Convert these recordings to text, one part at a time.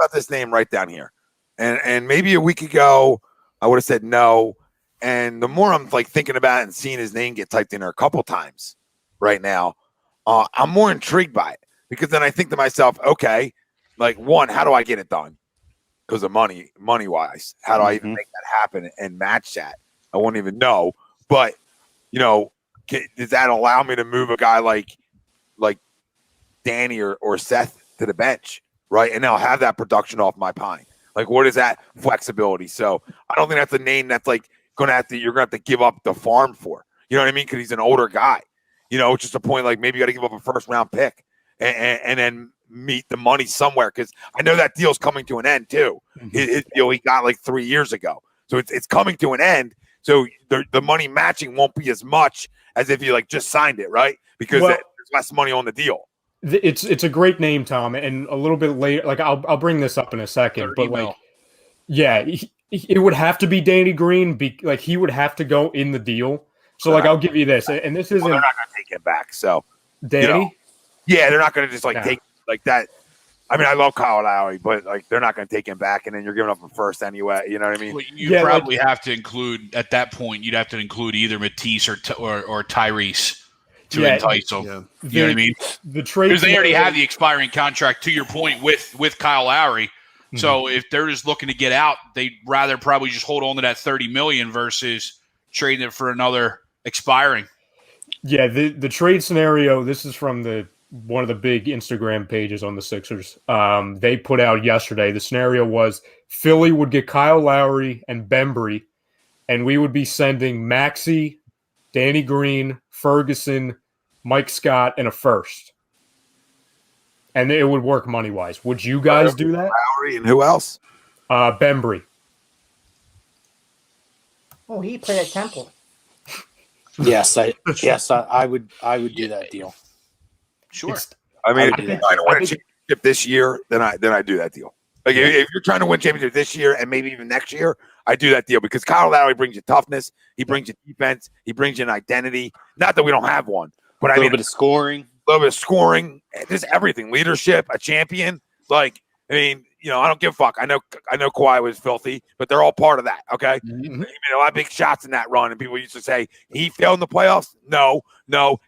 about this name right down here. And maybe a week ago, I would have said no. And the more I'm like thinking about it and seeing his name get typed in there a couple times right now, I'm more intrigued by it because then I think to myself, okay, like one, how do I get it done? Because of money wise, how do I even make that happen and match that? I won't even know. But, does that allow me to move a guy like Danny or Seth to the bench, right? And I'll have that production off my pine. Like, what is that flexibility? So I don't think that's a name that's like you're gonna have to give up the farm for. You know what I mean? Because he's an older guy. It's just a point like maybe you got to give up a first round pick and then meet the money somewhere. Because I know that deal's coming to an end too. His deal he got like 3 years ago, so it's coming to an end. So the money matching won't be as much as if you like just signed it, right? Because there's less money on the deal. It's a great name, Tom, and a little bit later, like I'll bring this up in a second, but like, yeah, it would have to be Danny Green, like he would have to go in the deal. So like I'll give you this, and this isn't. They're not going to take him back. So Danny, yeah, they're not going to just like take like that. I mean, I love Kyle Lowry, but like they're not going to take him back, and then you're giving up a first anyway. You know what I mean? Well, you probably have to include at that point. You'd have to include either Matisse or Tyrese. To entice them. Yeah. You know what I mean? The trade because they already have the expiring contract, to your point, with Kyle Lowry. Mm-hmm. So if they're just looking to get out, they'd rather probably just hold on to that $30 million versus trading it for another expiring. Yeah, the trade scenario, this is from one of the big Instagram pages on the Sixers. They put out yesterday. The scenario was Philly would get Kyle Lowry and Bembry, and we would be sending Maxey, Danny Green, Ferguson, Mike Scott, and a first. And it would work money-wise. Would you guys do that? Lowry and who else? Bembry. Oh, he played at Temple. Yes, I would do that deal. Sure. I mean, if you're trying to win a championship this year, then I do that deal. Like if you're trying to win championship this year and maybe even next year, I do that deal because Kyle Lowry brings you toughness. He brings you defense. He brings you an identity. Not that we don't have one, but a little bit of scoring, just everything. Leadership, a champion. Like, I mean, I don't give a fuck. I know Kawhi was filthy, but they're all part of that. Okay, He made a lot of big shots in that run, and people used to say he failed in the playoffs. No,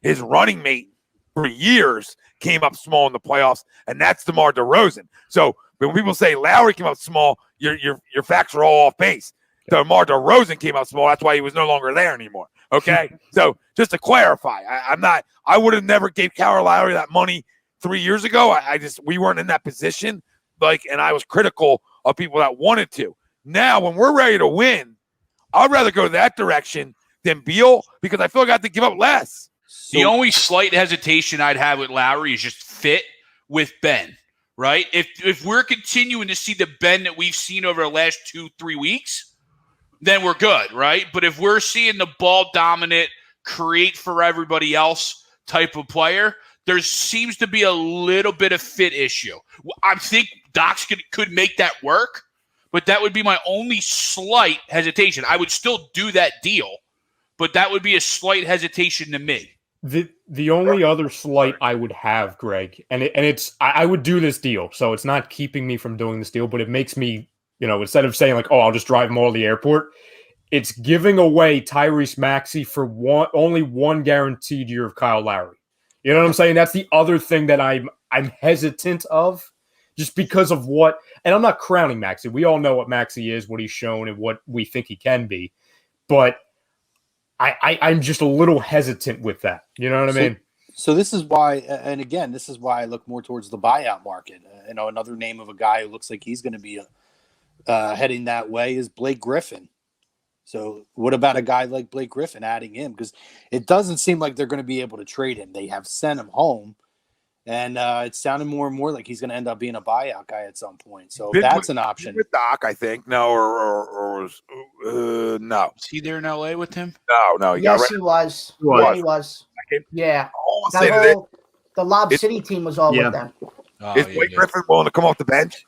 his running mate for years came up small in the playoffs, and that's DeMar DeRozan. So when people say Lowry came up small, your facts are all off base. DeMar DeRozan came up small. That's why he was no longer there anymore. Okay, so just to clarify, I would have never gave Kyle Lowry that money 3 years ago. We weren't in that position. And I was critical of people that wanted to. Now, when we're ready to win, I'd rather go that direction than Beal because I feel like I have to give up less. The only slight hesitation I'd have with Lowry is just fit with Ben. Right? If we're continuing to see the Ben that we've seen over the last 2-3 weeks, then we're good, right? But if we're seeing the ball dominant, create for everybody else type of player, there seems to be a little bit of fit issue. I think Docs could make that work, but that would be my only slight hesitation. I would still do that deal, but that would be a slight hesitation to me. The only other slight I would have, Greg, and I would do this deal, so it's not keeping me from doing this deal, but it makes me, instead of saying like, oh, I'll just drive them all to the airport, it's giving away Tyrese Maxey for only one guaranteed year of Kyle Lowry. You know what I'm saying? That's the other thing that I'm hesitant of, just because of what, and I'm not crowning Maxey. We all know what Maxey is, what he's shown, and what we think he can be, but I'm just a little hesitant with that. You know what I mean? So this is why, and again, this is why I look more towards the buyout market. Another name of a guy who looks like he's going to be heading that way is Blake Griffin. So what about a guy like Blake Griffin, adding him? Because it doesn't seem like they're going to be able to trade him. They have sent him home, and it's sounding more and more like he's going to end up being a buyout guy at some point. So that's an option. With Doc, I think. No, or no. Is he there in L.A. with him? No. He was. Yeah, he was. Yeah. The Lob City team was all with them. Is Blake Griffin willing to come off the bench?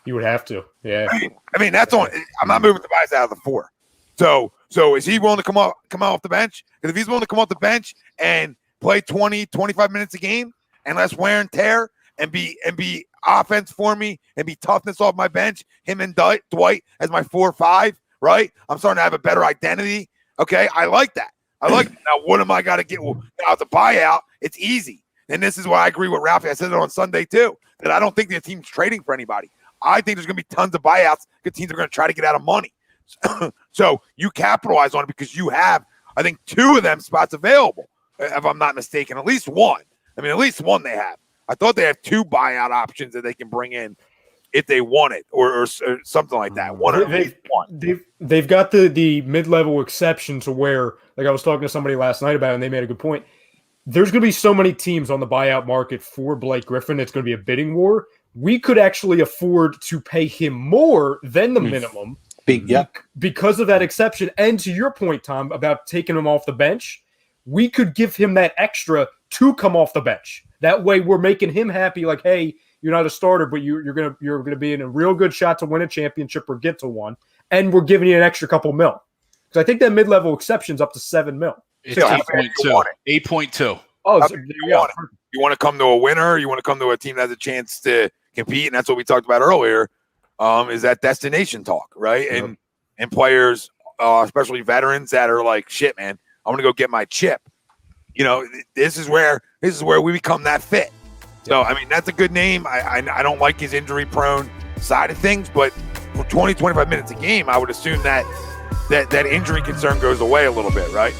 You would have to. Yeah. I mean that's on. I'm not moving Tobias out of the 4. So is he willing to come off the bench? Because if he's willing to come off the bench and play 20, 25 minutes a game and less wear and tear and be offense for me and be toughness off my bench. Him and Dwight as my 4-5, right? I'm starting to have a better identity. Okay, I like that. Now, what am I got to get? Now, it's a buyout. It's easy. And this is why I agree with Ralphie. I said it on Sunday, too, that I don't think the team's trading for anybody. I think there's going to be tons of buyouts because teams are going to try to get out of money. So you capitalize on it because you have, I think, 2 of them spots available, if I'm not mistaken. At least one. I mean, at least one they have. I thought they have 2 buyout options that they can bring in if they want it or something like that. They've got the mid-level exception to where, like I was talking to somebody last night about it, and they made a good point. There's going to be so many teams on the buyout market for Blake Griffin. It's going to be a bidding war. We could actually afford to pay him more than the minimum because of that exception. And to your point, Tom, about taking him off the bench, we could give him that extra to come off the bench. That way we're making him happy, like, hey, you're not a starter, but you're gonna be in a real good shot to win a championship or get to one, and we're giving you an extra couple mil. Because I think that mid-level exception's up to $7 million. It's 8.2. 8.2. Oh, so you want to come to a winner? You want to come to a team that has a chance to compete? And that's what we talked about earlier. Is that destination talk, right? Yep. And players, especially veterans, that are like, shit, man, I'm gonna go get my chip. You know, this is where we become that fit. So I mean, that's a good name. I don't like his injury-prone side of things, but for 20, 25 minutes a game, I would assume that injury concern goes away a little bit, right?